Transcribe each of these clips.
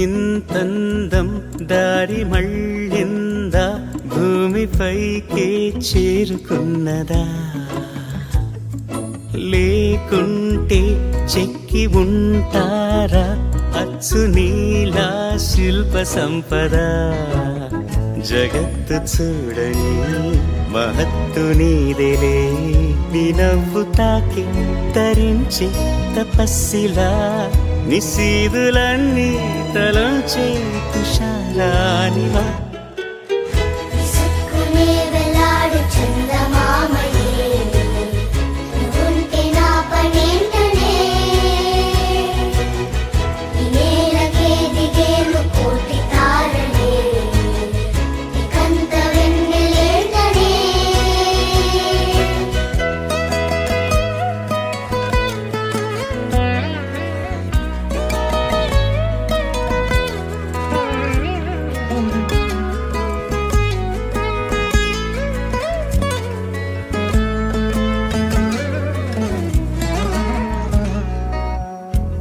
ఇంతందం దారి మళ్ళిందా భూమిపైకే చేరుకున్నదా లేకుంటే చెక్కి ఉంటారా అచ్చు నీలా శిల్ప సంపద జగత్తు చూడని మహత్తు నీదేలే నీ నవ్వు తాకి తరించి తపస్సిలా నిశీదులన్నీ తలంచే తుషారానివా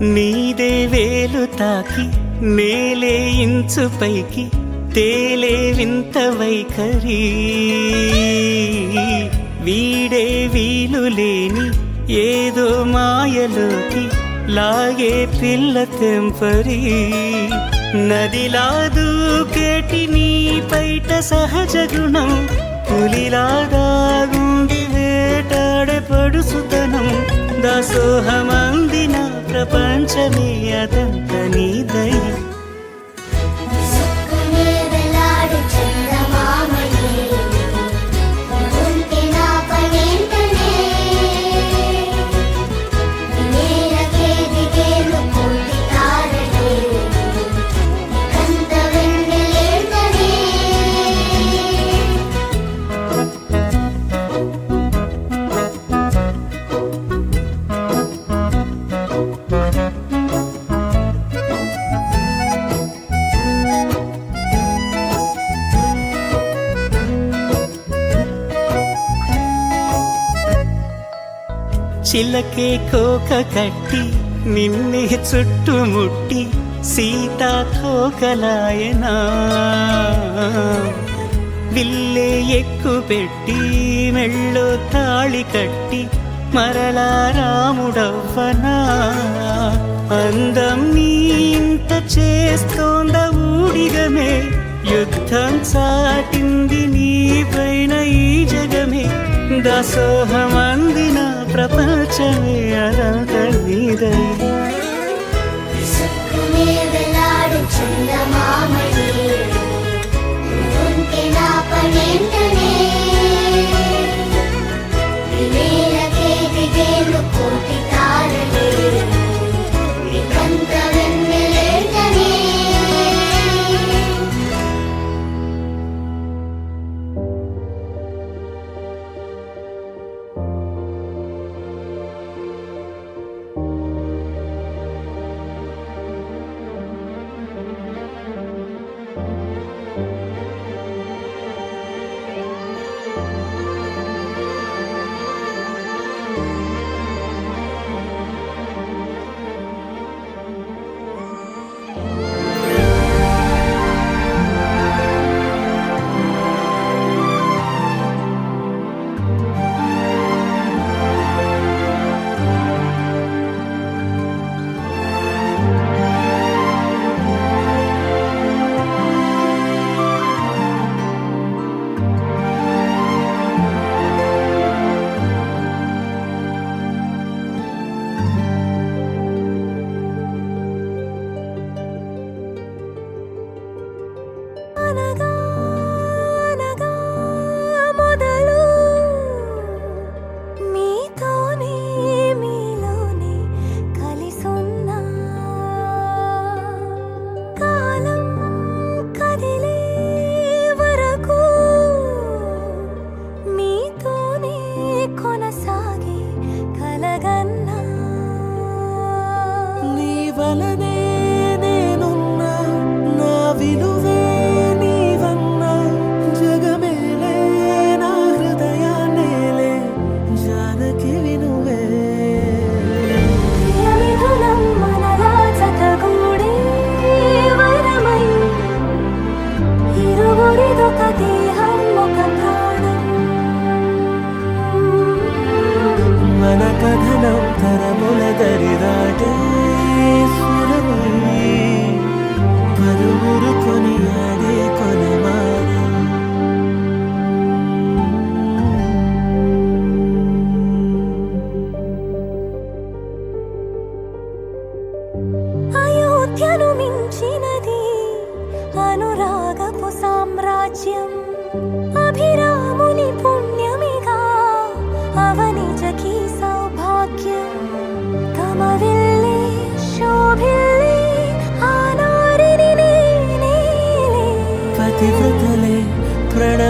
నీదే వేలు తాకి నేలే ఇంచు పైకి తేలే వింత వైఖరి వీడే వీలు లేని ఏదో మాయలోకి లాగే పిల్ల తెంపరి నదిలా దూకేటి నీ పైట సహజ గుణం పులిలా దాగుండి వేటాడే పడుసుతనం దాసోహమందిన ప్రపంచమే అదంత నీదై చిలకే కోక కట్టి నిన్నే చుట్టుముట్టి సీతాకోకలాయనా విల్లే ఎక్కు పెట్టి మెళ్ళో తాళి కట్టి మరలా రాముడవ్వనా అందం నీ ఇంత చేస్తోంద ఊడిగమే యుద్ధం చాటింది నీ పైన ఈ జగమే దాసోహమందిన ప్రపంచమే అదంత నీదై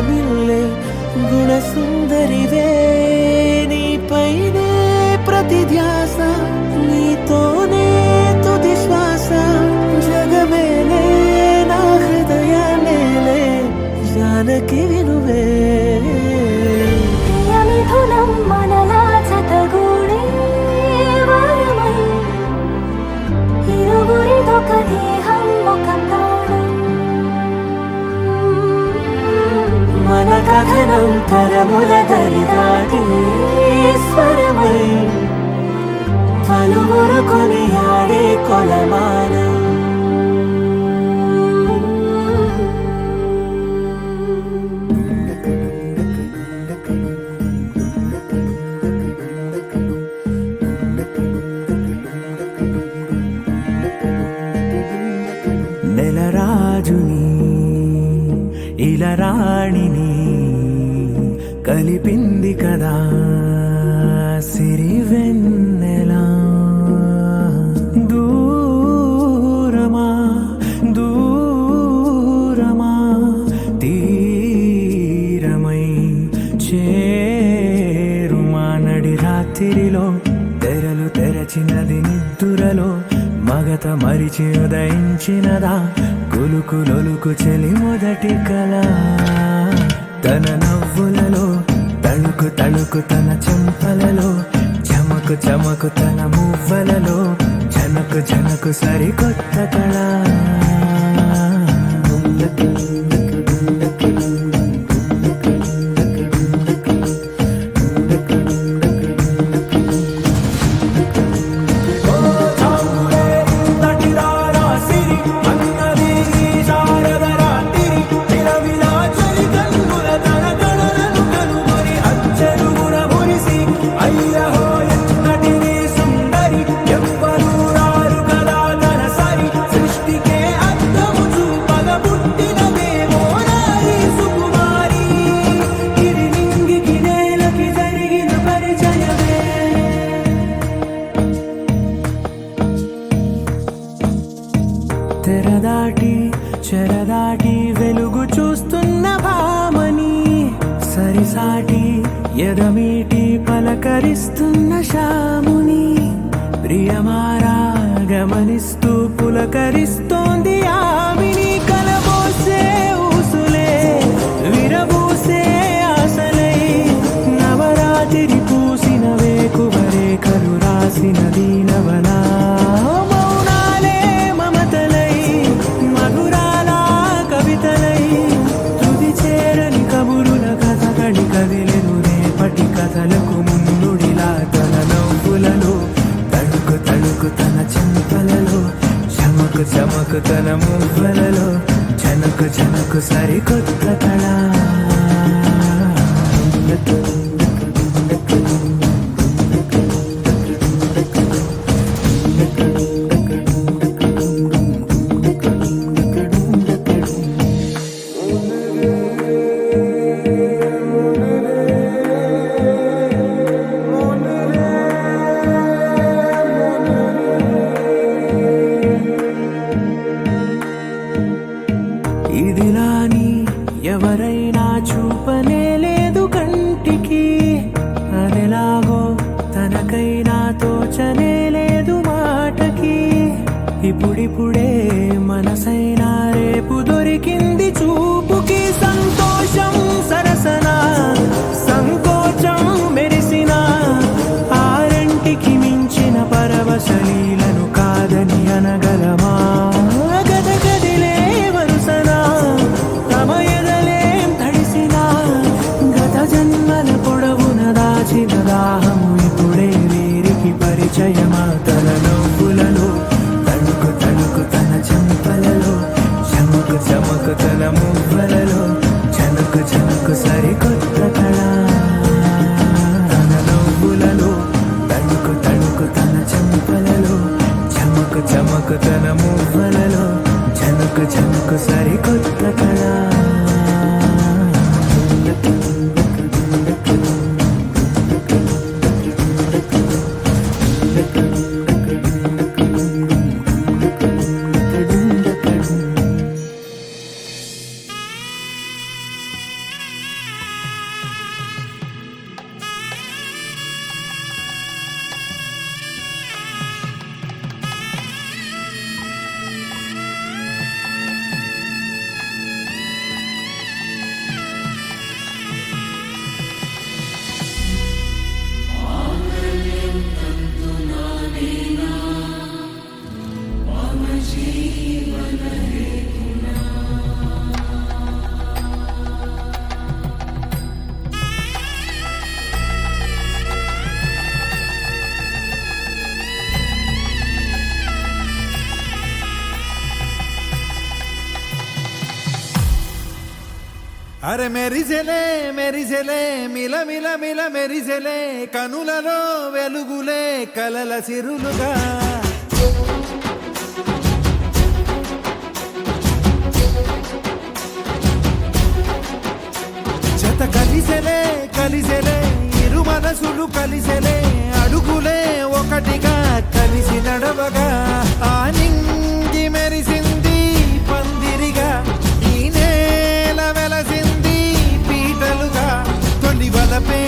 ప్రియమిల్లే గుణసుందరివే నీపైనే ప్రతి ధ్యాస నీతోనే తుది శ్వాస జగమేలే నా హృదయమేలే జానకి వినువే ప్రియమిథునం మనలా జతగూడే వరమై ఇరువురిదొక దేహం ఒక ప్రాణం మన కథనం తరముల దరిదాటి స్వరమై పలువురు కొనియాడే కొలమానం నెలరాజుని ఇలరాణిని కలిపింది కదా సిరివెన్నెలా దూరమా దూరమా తీరమై చేరుమా నడి రాత్రిలో తెరలు తెరచినది నిద్దురలో మగత మరిచి ఉదయించినదా కులుకులొలుకు చెలి మొదటి కళ తన నవ్వులలో తళుకు తళుకు తన చెంపలలో చమకు చమకు తన మువ్వలలో జనకు జనకు సరికొత్త కళ తెరదాటి చెరదాటి వెలుగు చూస్తున్న భామని సరిసాటి ఎదమీటి పలకరిస్తున్న శాముని ప్రియమారా గమనిస్తూ పులకరిస్తోంది ఆవిని కలబోసే ఊసులే విరబూసే ఆశలై నవరాత్రి పూసిన వేకువరే కలు రాసిన దీనవనా కదిలెను రేపటి కథలకు ముందుడిలా తన నవ్వులలో తడుకు తడుకు తన చెంపలలో చమకు చమకు తన మువ్వలలో జనకు జనకు సరికొత్త కళ ఇదిలాని అరే మెరిసెలే మెరిసెలే మిల మిల మిల మెరిసెలే కనులలో వెలుగులే కలల సిరులుగా జత కలిసెలే కలిసెలే ఇరు మనసులు కలిసెలే అడుగులే ఒకటిగా కలిసి నడవగా ఆ నింగి మెరిసింది పందిరిగా ఈ నేల వెలసింది పీటలుగా తొలి వలపే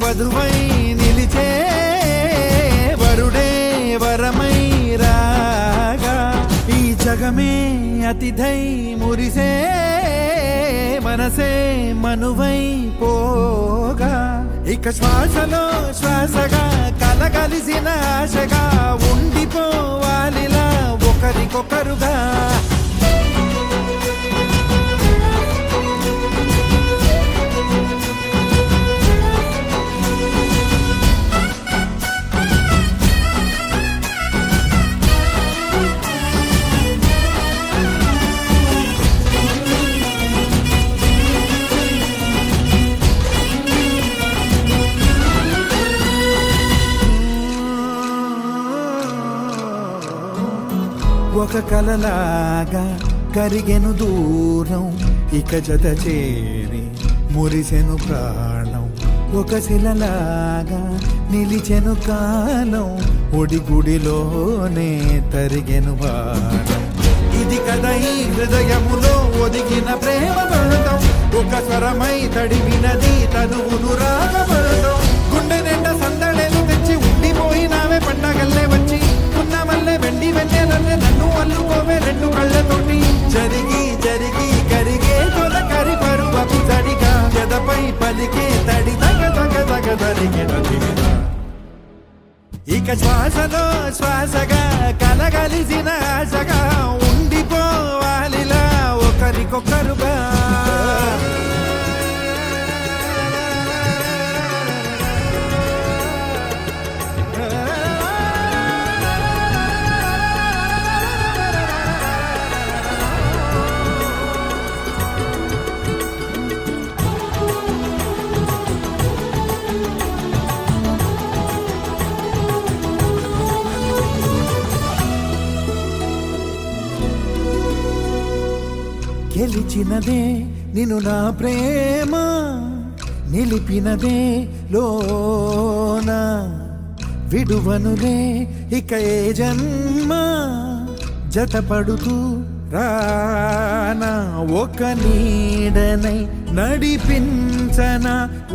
వధువై నిలిచే వరుడే వరమై రాగా ఈ జగమే అతిథై మురిసే మనసే మనువై పోగా ఇక శ్వాసలో శ్వాసగా కలగలిసిన ఆశగా ఉండిపోవాలిలా ఒకరికొకరుగా ఒక కలలాగా కరిగెను దూరం ఇక జత చేరి మురిసెను ప్రాణం ఒక శిలలాగా నిలిచెను కాలం ఒడిగుడిలోనే తరిగెను బాణం ఇది కదా ఈ హృదయములో ఒదిగిన ప్రేమ బంధం ఒక స్వరమై తడివినది తనువును రాగబంధం గుండె నిండా సందడేలు తెచ్చి ఉండిపోయినావే పండగల్లే వచ్చి ఉన్నమల్లే వెండి వెన్నెలల్లే నన్ను అల్లుకోవే రెండు కళ్ళతోటి జరిగి జరిగి కరిగే తొలకరి పరువపు తడిగా ఎదపై పలికే తడి తగ తగ తగ తరిగిన ఇక శ్వాసలో శ్వాసగా కలగలిసిన ఆశగా ఉండిపోవాలిలా ఒకరికొకరుగా గెలిచినదే నిన్ను నా ప్రేమ నిలిపినదే లోన విడువనులే ఇక ఏ జన్మ జతపడుతూ రానా ఒక నీడనై నడిపించన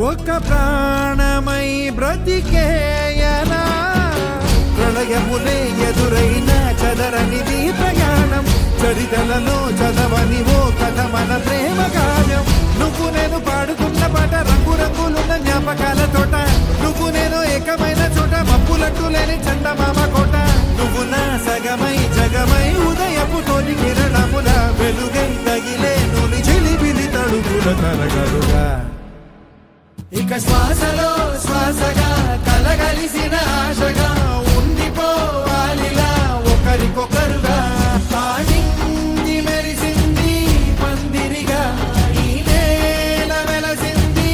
ఒక ప్రాణమై బ్రతికేయనా ప్రళయములే ఎదురైన చదరనిది ప్రయాణం చరితలలో చదవని ఓ కథ మన ప్రేమ కావ్యం నువ్వు నేను పాడుకున్న పాట రంగు రంగులున్న జ్ఞాపకాల తోట నువ్వు నేను ఏకమైన చోట మబ్బులట్టు లేని చందమామ కోట నువ్వు నా సగమై జగమై ఉదయపు తోని కిరణముల వెలుగై తగిలే నులి చిలిపిలి తడుగుల తరగలుగా ఇక శ్వాసలో శ్వాసగా కలగలిసిన ఆశగా ఉండిపోవాలిలా ఒకరికొకరుగా నింగి మెరిసింది పందిరిగా ఈ నేల వెలసింది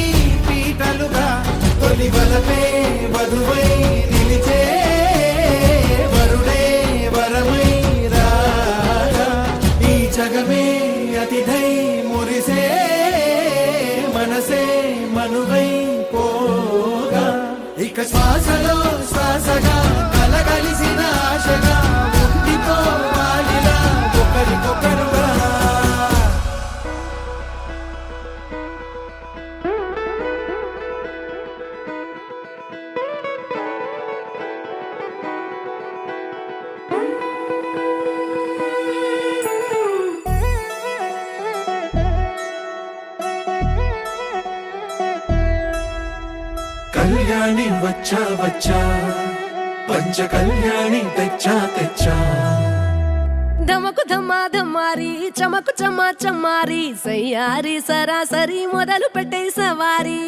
పీటలుగా తొలి వలపే వధువై నిలిచే వరుడే వరమై రాగా ఈ జగమే అతిథై మురిసే మనసే మనువై పోగా ఇక శ్వాసలో శ్వాసగా కలగలిసిన ఆశగా ఉండిపోవాలిలా ఒకరికొకరుగా కళ్యాణి వచ్చా వచ్చా పంచ కళ్యాణి తెచ్చా తెచ్చా ధమకు ధమ్మా ధమ్మారి చమకు చమ్మా చమ్మారి సయ్యారి సరాసరి మొదలు పెట్టే సవారి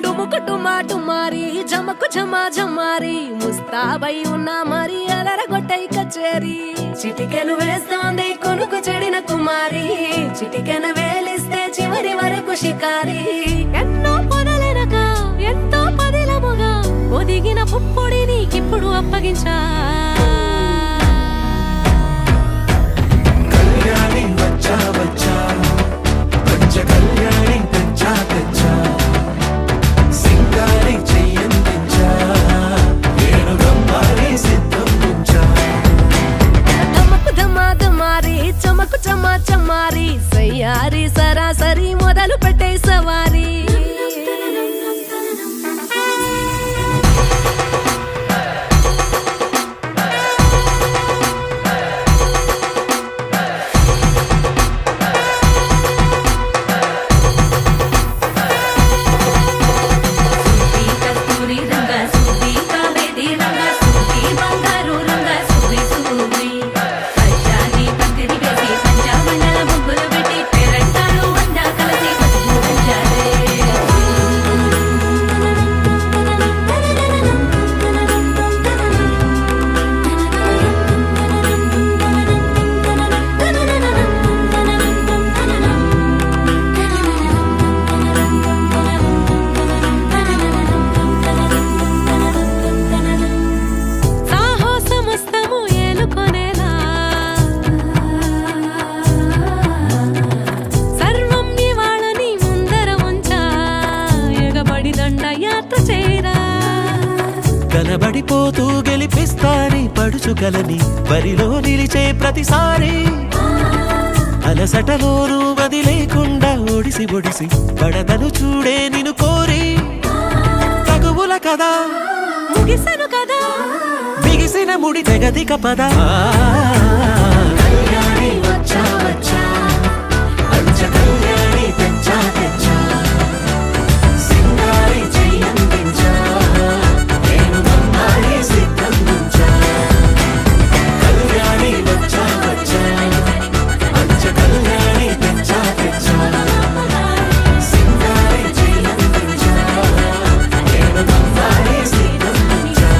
డుముకు టుమా టుమారి జమ ధమకు ఝమా ఝమారి ముస్తాబై ఉన్నా మరి అదరగొట్టై కచేరి చిటికెను వేస్తోంది కొనుకు చెడిన కుమారి చిటికెను వేలిస్తే చివరి వరకు షికారి ఎన్నో పొదలెనక ఎంతో పదిలముగా ఒదిగిన పుప్పొడి నీకిప్పుడు అప్పగించా కళ్యాణి వచ్చా వచ్చా పంచ కళ్యాణి తెచ్చా తెచ్చా సింగారి చెయ్యందించా ఏనుగమ్మారి సిద్ధం ఉంచా ధమకు ధమా ధమారి చమకు చమా చమారి సయ్యారి సరాసరి మొదలు పెట్టే సవారీ కనబడిపోతూ గెలిపిస్తాని పడుచుగలని బరిలో నిలిచే ప్రతిసారి అలసటలోనూ వదిలేకుండా ఒడిసి ఒడిసి పడదను చూడే నిన్ను కోరి తగువుల కదా ముగిసను కదా బిగిసిన ముడి తెగదిక పద కళ్యాణి వచ్చా వచ్చా పంచ కళ్యాణి తెచ్చా తెచ్చా సింగారి చెయ్యందించా ఏనుగమ్మారి సిద్ధం ఉంచా కళ్యాణి వచ్చా వచ్చా పంచ కళ్యాణి తెచ్చా తెచ్చా సింగారి చెయ్యందించా ఏనుగమ్మారి సిద్ధం ఉంచా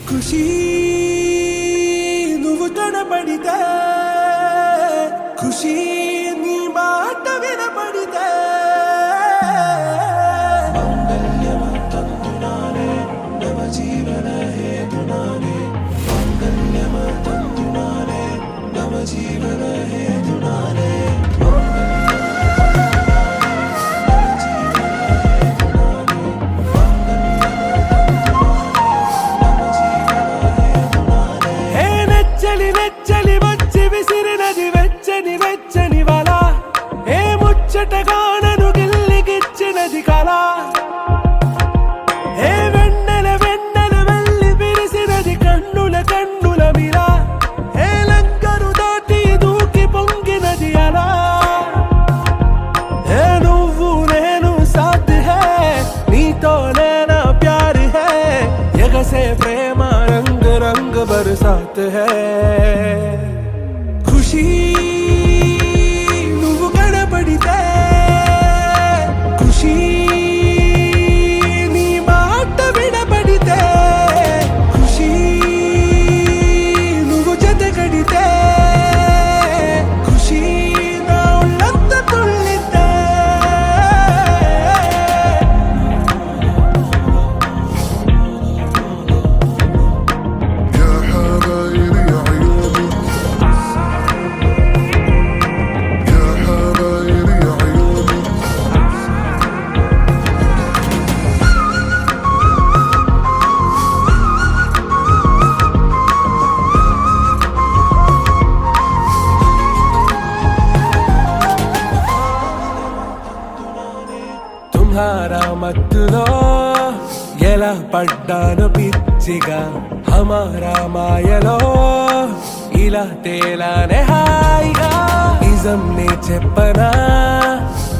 ఖుషి నువ్వు కనబడితే ఖుషి నీ మాట వినబడితే నెచ్చలి వచ్చి విసిరినది వెచ్చని వెచ్చని వల ఏ ముచ్చటగానను గిల్లిగిచ్చినది కళ ఏ వెన్నెల వెన్నెల వెళ్ళి విరిసినది కన్నుల కన్నుల మిల ఏ లంకరు దాటి దూకి పొంగినది అలా ఏ నువ్వు నేను సాథ్ హే నీతో నేనా ప్యార్ హే ఎగసే ప్రేమ రంగ్ రంగ్ బరసాత్ హే ఖుషి నువ్వు కనబడితే ఖుషి నీ మాట వినబడితే ఖుషి నువ్వు జతగడితే ఖుషి నా ఒళ్ళంత తుళ్ళితే يا حبايبي يا عيوني يا حبايبي يا عيوني తుమ్హారా మత్తులో ఎలా పడ్డాను పిచ్చిగా హమారా మాయలో ఇలా తేలానే హాయిగా నిజం నే చెప్పనా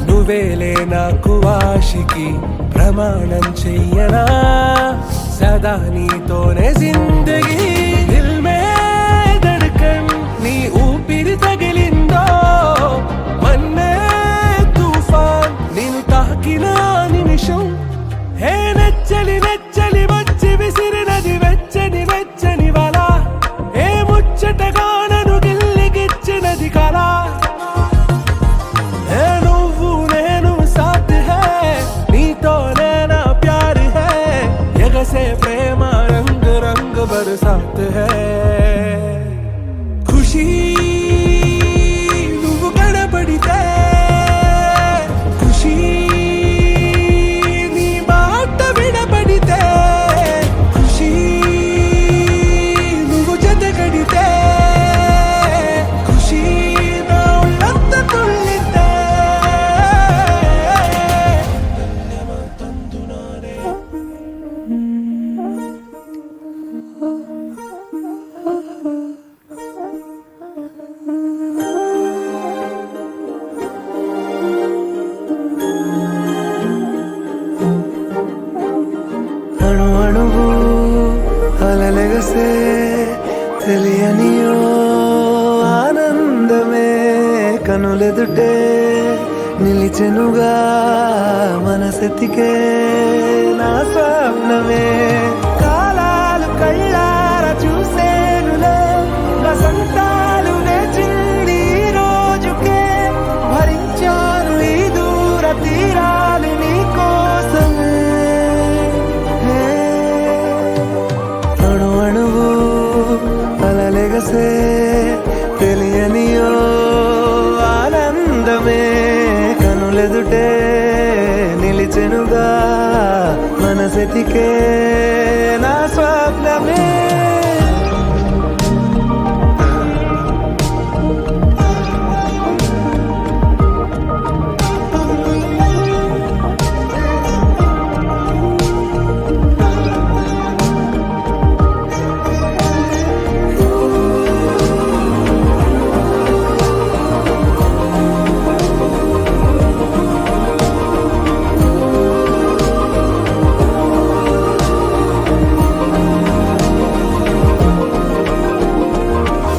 నువ్వు నువ్వేలే నాకు ఆశికి ప్రమాణం చెయ్యనా సదా నీతోనే జిందగీ దిల్ మే ధడ్కన్ నీ ఊపిరి తగిలిందో మన్నే తుఫాన్ నేను తాకిన నిమిషం హే నెచ్చలి నెచ్చలి వచ్చి విసిరినది వెచ్చని వెచ్చని వల ఏ ముచ్చటగా నన్ను గిల్లిగిచ్చినది కళ ఏ నువ్వు నేను సాథ్ హై నీతోనే నా ప్యార్ హై ఎగసే ప్రేమ రంగ్ రంగ్ బరసాత్ హై ఖుషీ నువ్వు కనబడితే ఖుషీ నీ మాట వినబడితే ఖుషీ నువ్వు జతగడితే ఖుషీ నా ఒళ్ళంత తుళ్ళితే అణు అణువు అలలెగసే తెలియనియో ఆనందమే కనులెదుటే నిలిచెనుగా మనసెతికే నా స్వప్నమే కాలాలు కళ్ళార చూసేనులే వసంతాలు వేచింది ఈ రోజుకే భరించాను ఈ దూర తీరాలు నీ కోసమే అణు అణువు అలలెగసే తెలియనియో ఆనందమే కనులెదుటే నిలిచెనుగా మనసెతికే నా స్వప్నమే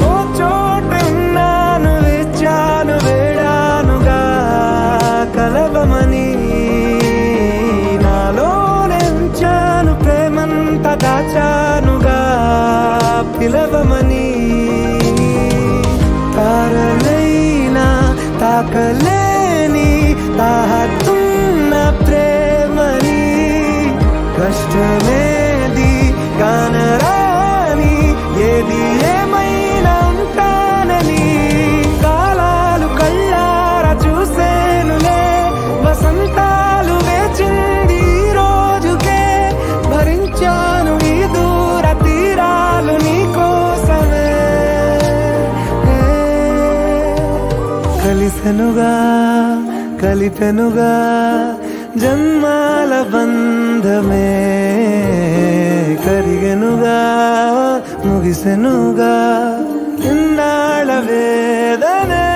ఓ చోటున్నాను వేచాను వేడానుగా కలవమని నాలో నెంచాను ప్రేమంత దాచానుగా పిలవమని తారలైనా తాకలేని తాహతున్న ప్రేమని కష్టమేది కానరాని ఏది ఏమైనా ఉంటానని కాలాలు కళ్ళార చూసేనులే వసంతాలు వేచింది ఈ రోజుకే భరించాను ఈ దూర తీరాలు నీ కోసమే కలిసెనుగా కలిపెనుగా జన్మాల బంధమే కరిగెనుగా ముగిసెనుగా ఇన్నాళ్ళ వేదనే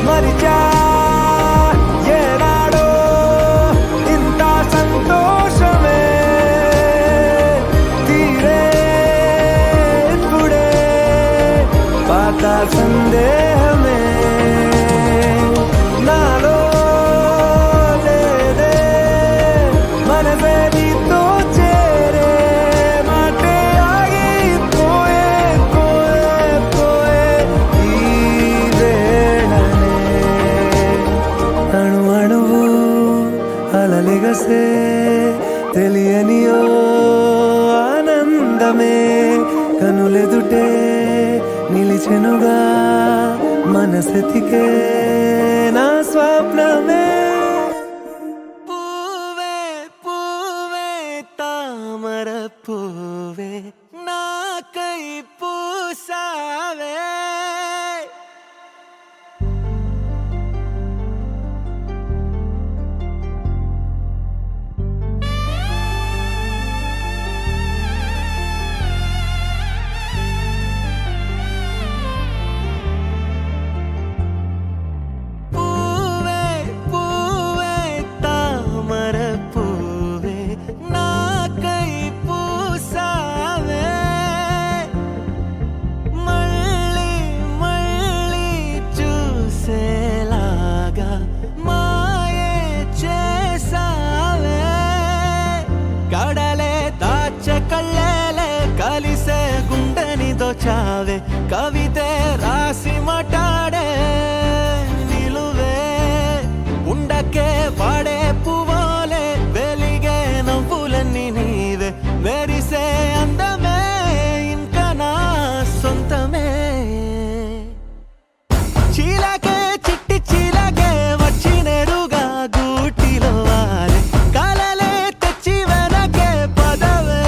మరిచా ఏనాడో ఇంత సంతోషమే తీరే ఇప్పుడే పాత సందేహమే నాలో లేదే మనసే నీతో చేరే మాటే ఆగిపోయే పోయే పోయే ఈ వేళనే అణు అణువు అలలెగసే తెలియనియో ఆనందమే కనులెదుటే నిలిచెనుగా మనసెతికే నా స్వప్నమే పూవే పూవే తామర పూవే నాకై పూసావే పూవే గున్నావే కవితే రాసి మాట్లాడే నిలువే ఉండకే వాడే పువ్వులే వెలిగే నవ్వులన్నీ నీవే మెరిసే అందమే ఇంకా నా సొంతమే చీలకే చిట్టి చీలకే వచ్చి నేరుగా గూటిలో వాలే కలలే తెచ్చి వెనకే పదవే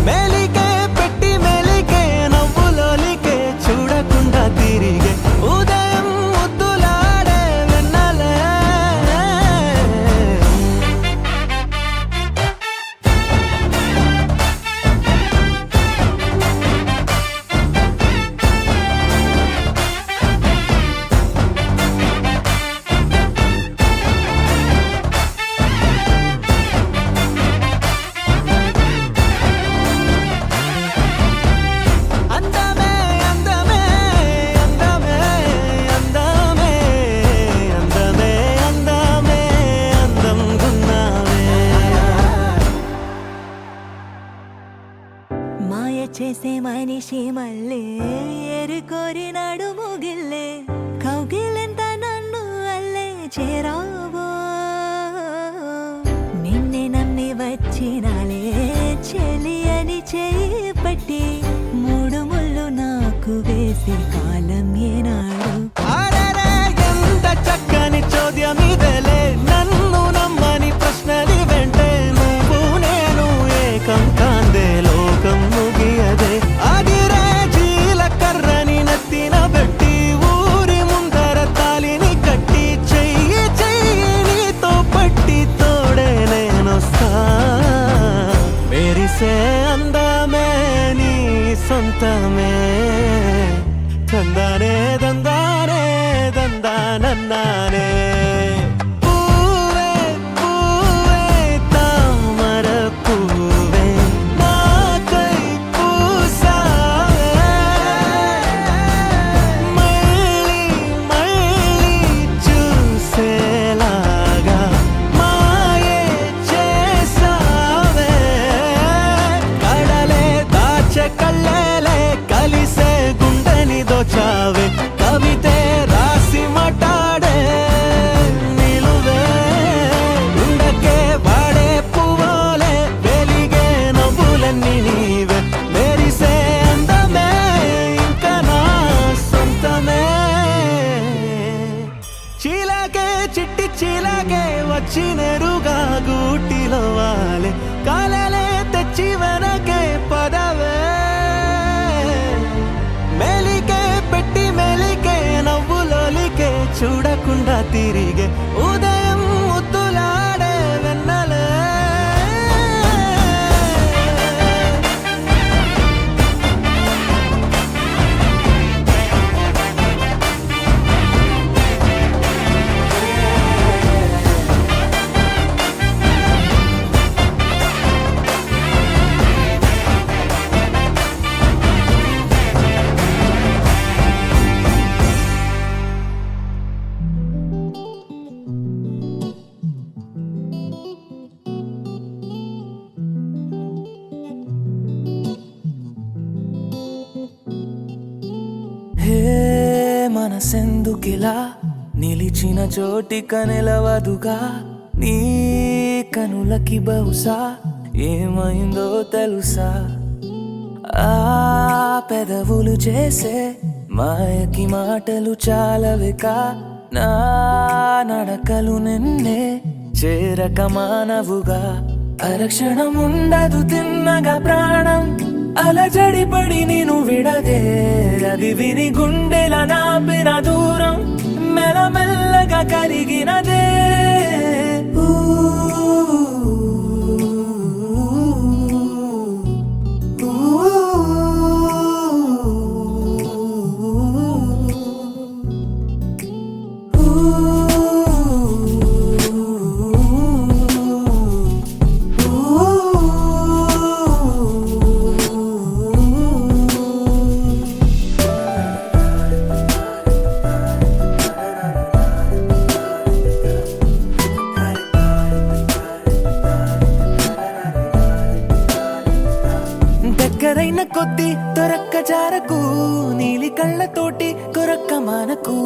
మెలికే పెట్టి మెలికే నవ్వులోలికే చూడకుండా తిరిగే ఉదయం ముద్దులాడే వెన్నలే అందమే అందమే అందమే అందమే అందమే అందమే అందం గున్నావే మాయ చేసే మనిషి మళ్ళీ ఎరుకోరినాడు ముగిల్లే కౌగిలెంత నన్ను అల్లే చేరావో నిన్నే నమ్మి వచ్చినాలే చెలి అని చేయి పట్టి మూడు ముళ్ళు నాకు వేసి కాలం ఏనాడు అరెరే ఎంత చక్కని చోద్యం ఇదలే నన్ను నమ్మని ప్రశ్నలి వెంటే నువ్వు నేను ఏకం కాందే లోకం ముగియదే అదిరే జీలకర్రని నెత్తిన పెట్టి ఊరి ముందర తాలిని కట్టి చెయ్యి చెయ్యి నీతో పట్టి తోడే నేనొస్తా మెరిసే అందమే నీ సొంతమే తందానే దందానే దందానన్నానే పూవే పూవే తామర పూవే నాకై పూసావే మళ్ళీ మళ్ళీ చూసేలాగా మాయే చేసావే కడలే దాచె కళ్ళేలే కలిసే గుండెని దోచావే కవితే రాసి మాట్లాడే నిలువే ఉండకే వాడే పువ్వులే వెలిగే నవ్వులన్నీ నీవే మెరిసే అందమే ఇంకా నా సొంతమే చీలకే చిట్టి చీలకే వచ్చి నేరుగా గూటిలో వాలే కాలలే తెచ్చి వెనకే పదవే మెలికే పెట్టి మెలికే నవ్వులోలికే చూడకుండా తిరిగే ఉదయం ముద్దులాడే వెన్నలే హే మనసెందుకిలా నిలిచిన చోటిక నిలవదుగా నీ కనులకి బహుశా ఏమైందో తెలుసా ఆ పెదవులు చేసే మాయకి మాటలు చాలవికా నా నడకలు నిన్నే చేరక మానవుగా అరక్షణం ఉండదు తిన్నగా ప్రాణం అలజడి పడి నేను విడదే అది విని గుండెల నాపిన దూరం మెల్లమెల్లగా కరిగినదే ఊ కొద్ది దొరక్క జారకు నీలి కళ్ళతోటి కొరక్క మానకు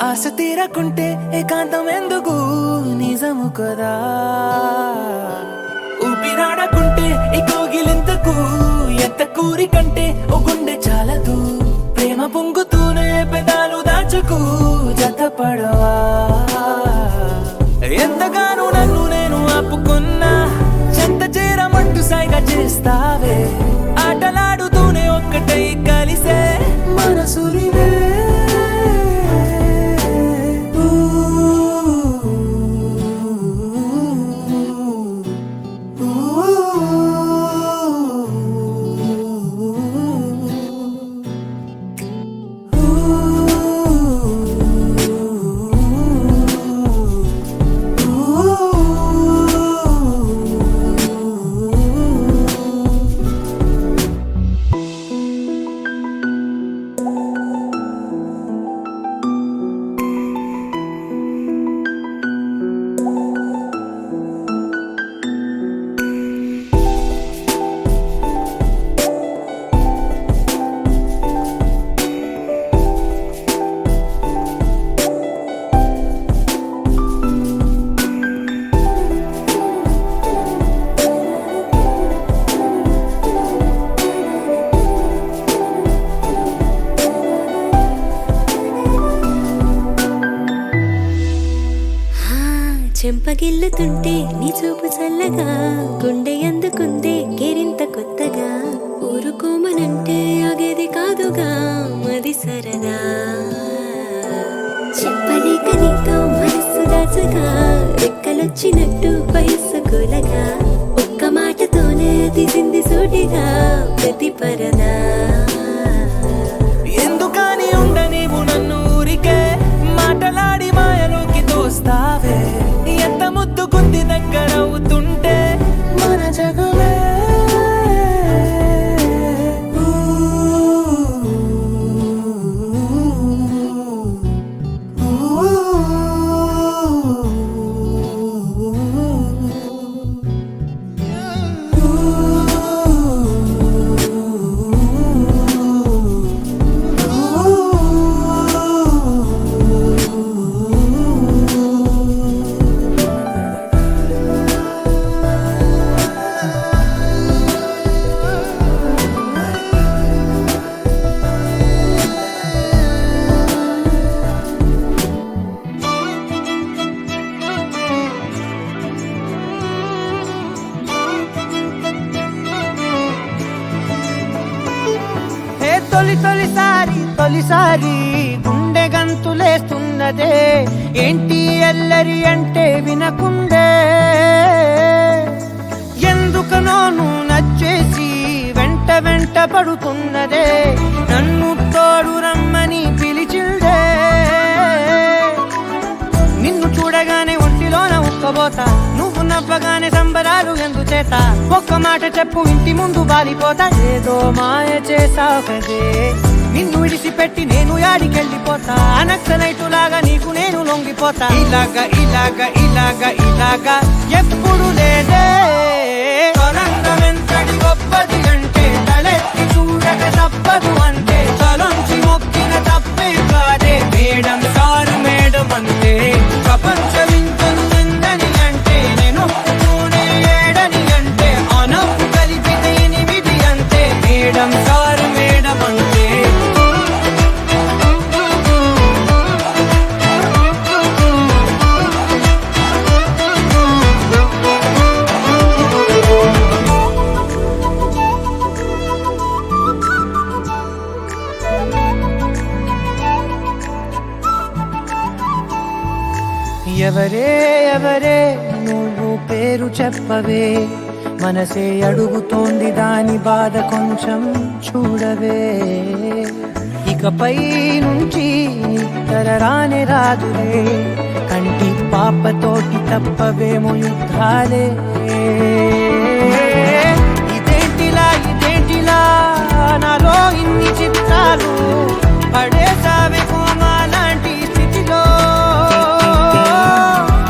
ఆశ తీరకుంటే ఏకాంతం ఎందుకు నిజము కదా ఊపిరాడకుంటే ఈ కోగిలింతకు ఎంత కూరి కంటే ఓ గుండె చాలదు ప్రేమ పొంగుతూనే పెదాలు దాచుకు జతపడవా ఎంతగానో నన్ను నేను ఆపుకున్నా చెంత చేరమంటూ సైగా చేస్తావే ఆటలాడుతూనే ఒక్కటై కలిసే మనసురివే చెంపగిల్లుతుంటే నీ చూపు చల్లగా గుండె అందుకుందే కేరింత కొత్తగా ఊరుకోమనంటే ఆగేది కాదుగా మది సరదా చెప్పలేక నీతో మనస్సు దాచగా రెక్కలొచ్చినట్టు వయస్సు కూలగా ఒక్క మాటతోనే తీసింది సూటిగా ప్రతి పరదా ఎందుకని ఉండనివు నన్ను ఊరికే మాటలాడి మాయలోకి తోస్తావే ఎంత ముద్దుకుంది దగ్గర అవుతుంటే మన జగమే తొలిసారి గుండె గంతులేస్తున్నదే ఏంటి ఎల్లరి అంటే వినకుండే ఎందుకనో నువ్వు నచ్చేసి వెంట పడుతున్నదే నన్ను తోడు రమ్మని పిలిచిందే నిన్ను చూడగానే ఒంటిలోన ఉక్కబోతా నువ్వు నవ్వగానే సంబరాలు ఎందుచేత ఒక్క మాట చెప్పు ఇంటి ముందు బాలిపోతా ఏదో మాయ చేసావదే నిన్ను విడిసిపెట్టి నేను యాడికెళ్ళిపోతా నక్సలైటులాగా నీకు నేను లొంగిపోతా ఇలాగా ఎప్పుడు లేదే తొలంగమెంతటి గొప్పది అంటే తలెత్తి చూడక తప్పదు అంటే తలొంచి మొక్కిన తప్పే కాదే మేడం సారు మేడం అంటే ప్రపంచం ఇంకొందని అంటే నేను ఒప్పుకునే ఏడని అంటే అనప్పు కలిపితే 8 అంతే మేడం సారు మేడం అంటే ఎవరే నువ్వు పేరు చెప్పవే మనసే అడుగుతోంది దాని బాధ కొంచెం చూడవే ఇకపై నుంచి నిద్ర రానే రాదులే కంటి పాపతోటి తప్పవేమో యుద్ధాలే ఇదేంటిలా నాలో ఇన్ని చిత్రాలు పడేసావే కోమాలాంటి స్థితిలో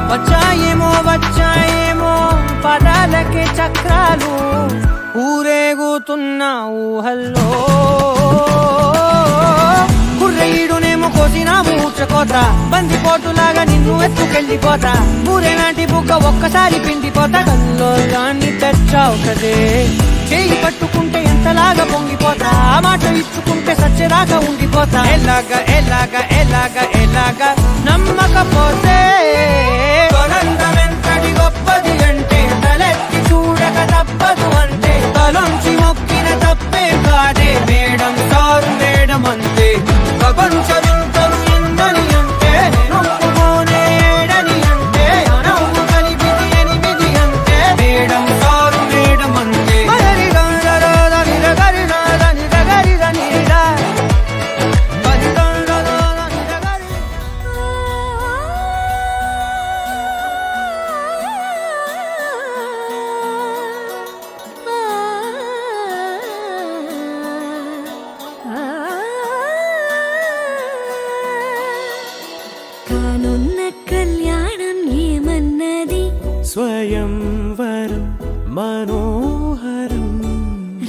వచ్చాయేమో పదాలకే చక్రాలు ఊరేగుతున్న నా ఊహల్లో కుర్రయ్యుడునేమో కోసిన మూర్చకోత బందిపోటులాగా నిన్ను ఎత్తుకెళ్ళిపోతా ఊరే నాటి బుగ్గ ఒక్కసారి పిండిపోతా కల్లోలాన్ని తెచ్చావు కదే చేయి పట్టుకుంటే ఎంతలాగా పొంగిపోతా మాట ఇచ్చుకుంటే సచ్చేదాకా ఉండిపోతా ఎలాగా ఎలాగా ఎలాగా ఎలాగా నమ్మకపోతే తొలందమెంతటి గొప్పది అంటే తలెత్తి చూడక తప్పదు అంటే తలొంచి మొక్కిన తప్పే కాదే మేడం సారు మేడం అంతే ప్రపంచవింతలు ఎందని అంటే నొప్పుకోనే ఏడని అంటే నవ్వు కలిపిది ఎనిమిది అంటే మేడం సారు మేడం అంతే కానున్న కళ్యాణం ఏమన్నది స్వయంవరం మనోహరం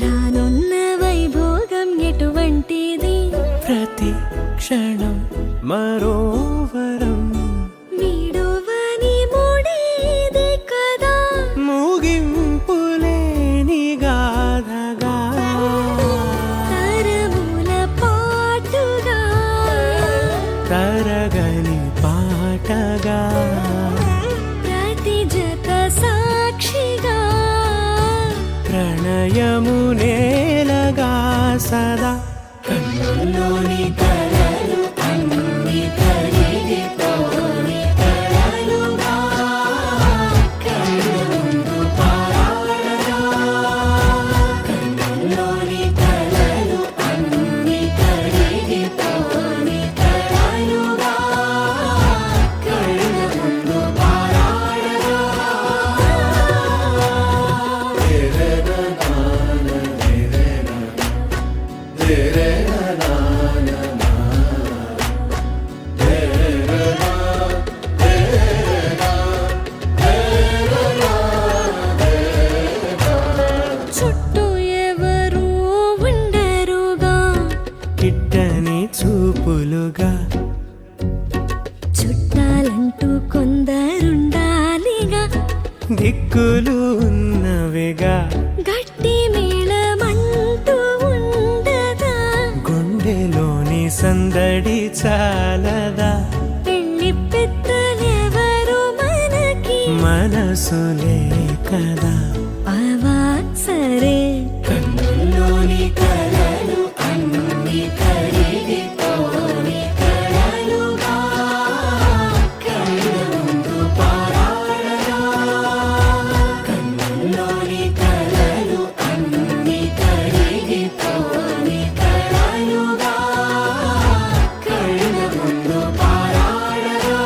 రానున్న వైభోగం ఎటువంటిది ప్రతి క్షణం మరోవరం వీడువని మూడేది కదా ముగింపులేని గాథగా తరముల పాటుగా తరగని పాటగా ప్రతి జత సాక్షిగా ప్రణయము నేలగా సదా కన్నుల్లోని కలలు అన్ని కరిగిపోని కలలుగా కళ్ళ ముందు పారాడగా కన్నుల్లోని కలలు అన్ని కరిగిపోని కలలుగా కళ్ళ ముందు పారాడగా చుట్టూ ఎవరు ఉండరుగా కిట్టని చూపులుగా చుట్టాలంటూ కొందరుండాలిగా దిక్కులు ఉన్నవిగా గట్టి మేళమంటూ ఉండదా గుండెలోని సందడి చాలదా పెళ్లి పెద్దలెవరు మనకి మనసులే కదా అవా సరే కన్నుల్లోని కలలు అన్ని కరిగిపోని కలలుగా కళ్ళ ముందు పారాడగా కన్నుల్లోని కలలు అన్ని కరిగిపోని కలలుగా కళ్ళ ముందు పారాడగా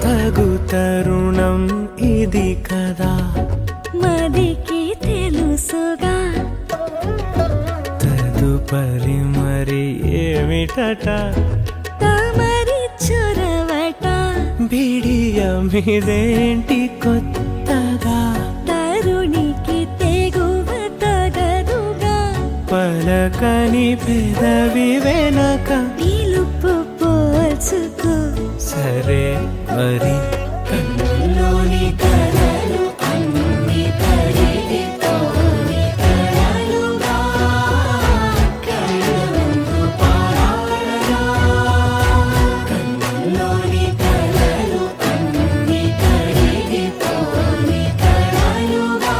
తగు తరుణం ఇది కదా మదికి తెలుసుగా తదుపరి మరి ఏమిటట తమరి చొరవట బిడియమిదేంటి కొత్తగా తరుణికి తెగువ తగదుగా పలకని పెదవి వెనక పిలుపు పోల్చుకో సరే మరి కన్నుల్లోని కలలు అన్ని కరిగిపోని కలలుగా కళ్ళ ముందు పారాడగా కన్నుల్లోని కలలు అన్ని కరిగిపోని కలలుగా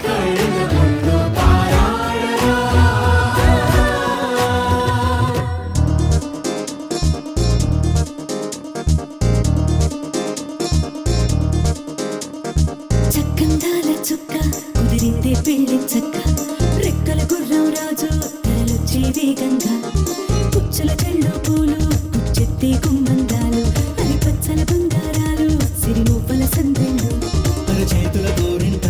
కళ్ళ ముందు పారాడగా చక్కందాల చుక్క కుదిరిందే పెళ్లి చక్క రెక్కల గుర్రం రాజు తరలొచ్చే వేగంగా పుచ్చల చెళ్ళు పూలు పుచ్చెత్తి గుమ్మందాలు అరి పచ్చల బంగారాలు సిరిమూపల సందెళ్ళు చేతుల గోరింట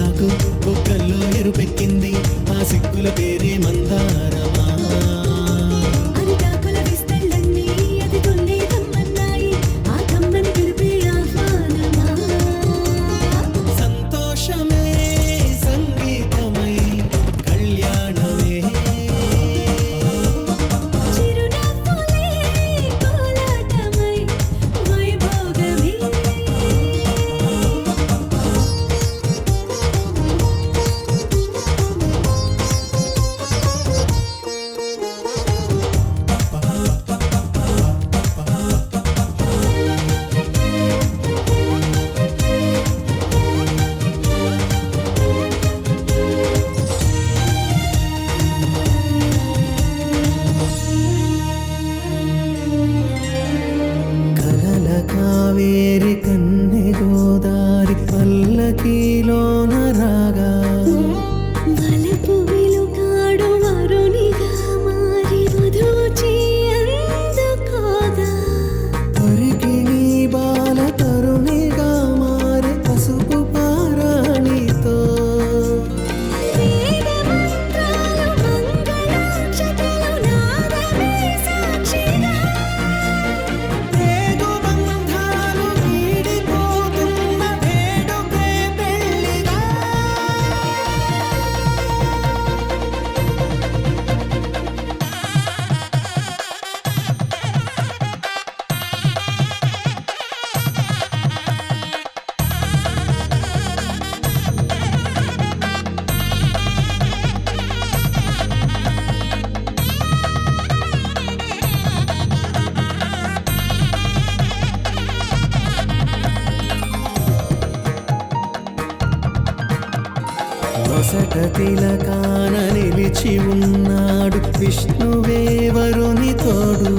వటతిలకాన నిలిచి ఉన్నాడు విష్ణువే వరుని తోడు.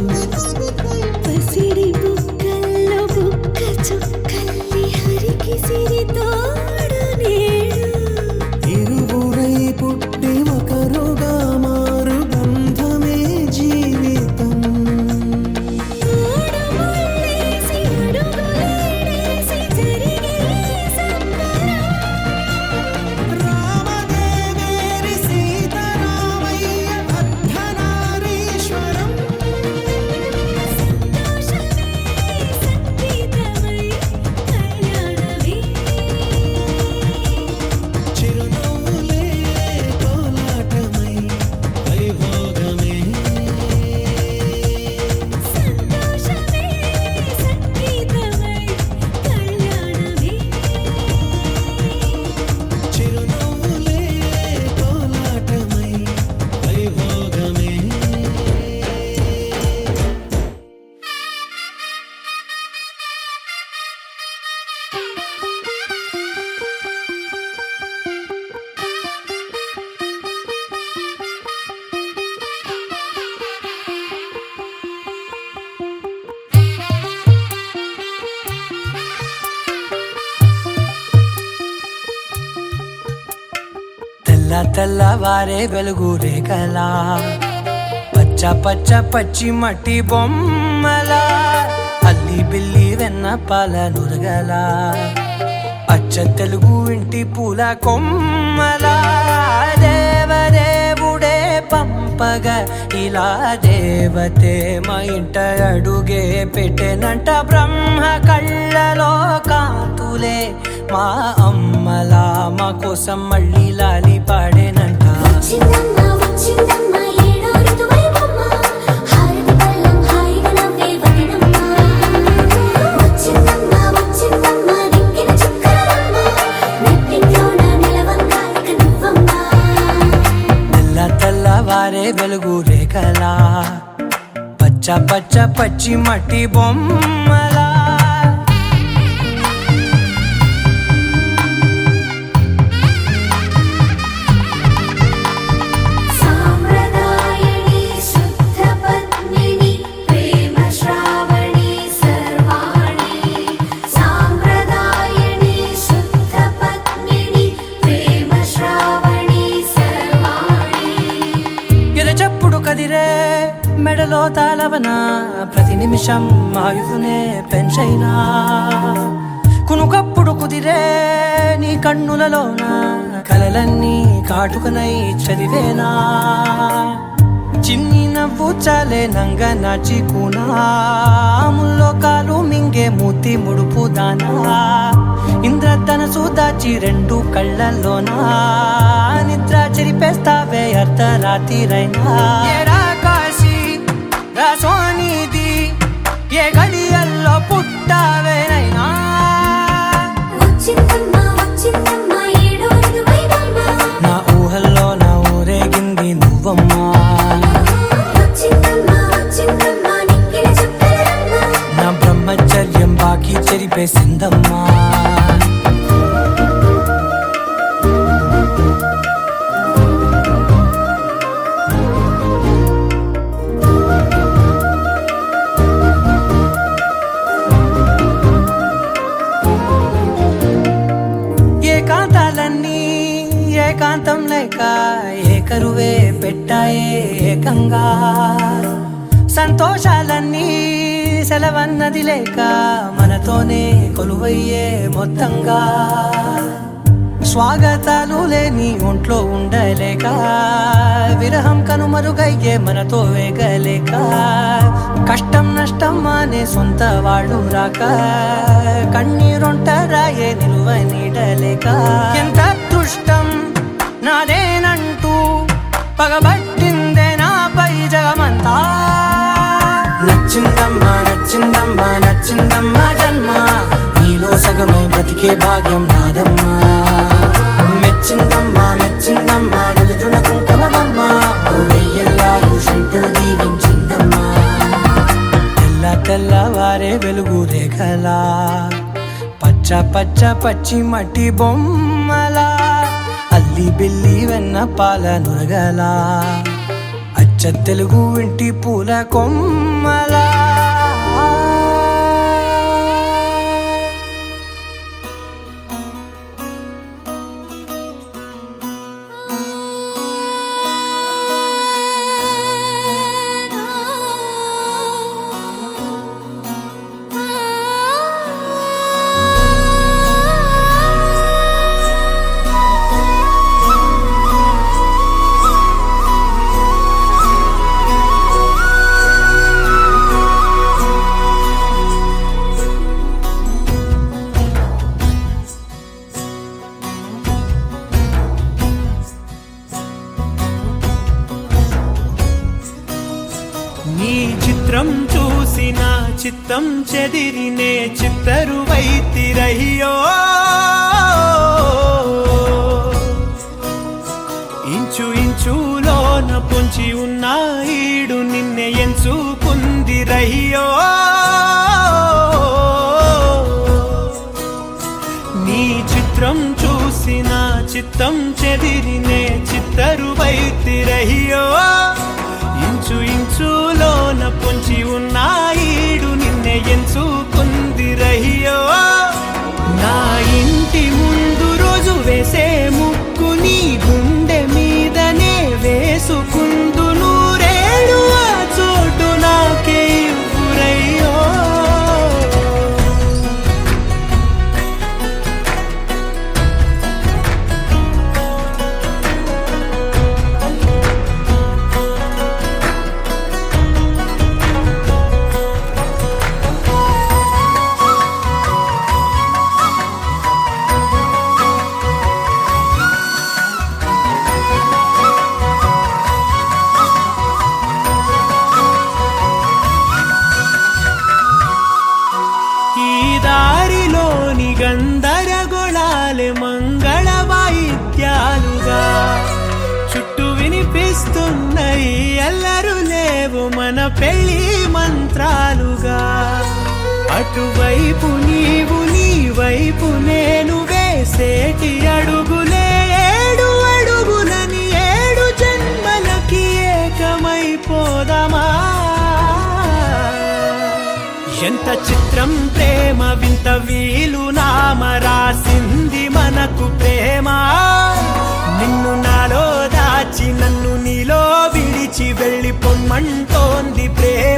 పసిడి బుగ్గల్లో బుగ్గ చుక్కల్లి హరికి సిరి తోడు నేడు. ఇరువురై పుట్టి ఒకరుగా మారు బంధమే జీవితం. ఆడముళ్ళేసి అడుగులేసి జరిగే సంబరం. రామదేవేరి సీతారామయ్య అర్ధనారీశ్వరం. సంతోషమే సంగీతమై కళ్యాణమే. చిరునవ్వులే కోలాటమై వైభోగమే. సంతోషమే సంగీతమై కళ్యాణమే. చిరునవ్వులే కోలాటమై వైభోగమే. తెల్ల తెల్లవారే వెలుగు రేఖలా పచ్చ పచ్చ పచ్చి మట్టి బొమ్మలా అల్లి బిల్లి వెన్న పాల నురగలా అచ్చ తెలుగు ఇంటి పూల కొమ్మలా దేవదేవుడే పంపగా ఇలా దేవతే మా ఇంట అడుగే పెట్టెనంట. బ్రహ్మ కళ్ళలో కాంతులే మా అమ్మలా మా కోసం మళ్ళీ లాలి పాడేనంట. వచ్చిందమ్మ వచ్చిందమ్మ ఏడో ఋతువైవమ్మ. హారతి పళ్ళం హాయిగా నవ్వే వదినమ్మ. వచ్చిందమ్మ వచ్చిందమ్మ దిక్కిన చుక్కలమ్మ. నెట్టింట్లోన నిలవంగా ఇక నువ్వమ్మ. తెల్ల తెల్లవారే వెలుగు రేఖలా పచ్చ పచ్చ పచ్చి మట్టి బొమ్మలా. సాంప్రదాయని శుద్ధ పద్మిని ప్రేమ శ్రావణి సర్వాణి. సాంప్రదాయని శుద్ధ పద్మిని ప్రేమ శ్రావణి సర్వాణి. ఎరచప్పుడు కదిరే మెడలో తాళవన ప్రతి నిమిషం ఆయుధునే పెంచైనా. కునుకప్పుడు కుదిరే నీ కన్నులలోన కలలన్నీ కాటుకనై చదివేనా. చిన్ని నవ్వు చాలే నంగ నాచి కూనాముల్లో కాలు మింగే మూతి ముడుపు దానా. ఇంద్రధనసు దాచి రెండు కళ్ళల్లోనా నిద్ర చెరిపేస్తావే అర్ధరాత్రిరైనా. ఏరా కాశీ రా సోనిది ఏ గడియల్లో పుట్టావేనైనా. వచ్చిందమ్మ వచ్చిందమ్మ ఏడో ఋతువైవమ్మ. నా ఊహల్లో నా ఊరేగింది నువ్వమ్మా. వచ్చిందమ్మ వచ్చిందమ్మ నిక్కిన చుక్కలమ్మ. నా బ్రహ్మచర్యం బాకీ చెరిపేసిందమ్మా. ఏకాంతాలన్నీ ఏకాంతం లేక ఏకరువే పెట్టాయే ఏకంగా. సంతోషాలన్నీ సెలవన్నది లేక మనతోనే కొలువయ్యే మొత్తంగా. స్వాగతాలు లేని ఒంట్లో ఉండలేక విరహం కనుమరుగయ్యే మనతో వేగలేక. కష్టం నష్టం అనే సొంత వాళ్ళు రాక కన్నీరొంటరాయే నిలువ నీడలేక. ఎంత అదృష్టం నాదేనంటూ పగబట్టిందే నాపై జగమంతా. నచ్చిందమ్మా నచ్చిందమ్మా నచ్చిందమ్మా జన్మ నీలో సగమై బ్రతికే భాగ్యం నాదమ్మా. మెచ్చిందమ్మా మెచ్చిందమ్మా నిలుతున్న కుంకుమమ్మా వెయ్యల్లాలు శంకరు దీవించిందమ్మా. తెల్ల తెల్లవారే వెలుగు రేఖలా పచ్చ పచ్చ పచ్చి మట్టి బొమ్మలా అల్లి అల్లి బిల్లి వెన్న పాల నురగలా అచ్చ తెలుగు ఇంటి పూల కొమ్మలా నీ చిత్రం చూసి నా చిత్తం చెదిరినే చిత్తరువైతిరయ్యో ఇంచు ఇంచులోన పొంచి ఉన్న ఈడు నిన్నే ఎంచుకుందిరయ్యో నీ చిత్రం చూసి నా చిత్తం చెదిరినే చిత్తరువైతిరయ్యో ఇంచు ఇంచులోన పొంచి ఉన్న ఈడు నిన్నే ఎంచుకుందిరయ్యో నా ఇంటి ముందు రోజు వేసే ముక్కు నీ గుండె మీదనే వేసుకుందు నూరేడు ఆ చోటు నాకే ఇవ్వురయ్యో దారిలోని గందరగోళాలే మంగళ వాయిద్యాలుగా చుట్టూ వినిపిస్తున్నాయి అల్లరు లేవు మన పెళ్లి మంత్రాలుగా అటువైపు నీవు నీ వైపు నేను వేసేటి అడుగులే ఏడు అడుగులని ఏడు జన్మలకి ఏకమైపోదామా ఎంత చిత్రం ప్రేమ వింత వీలు నామ రాసింది మనకు ప్రేమ నిన్ను నాలో దాచి నన్ను నీలో విడిచి వెళ్ళిపోమ్మంటోంది ప్రేమ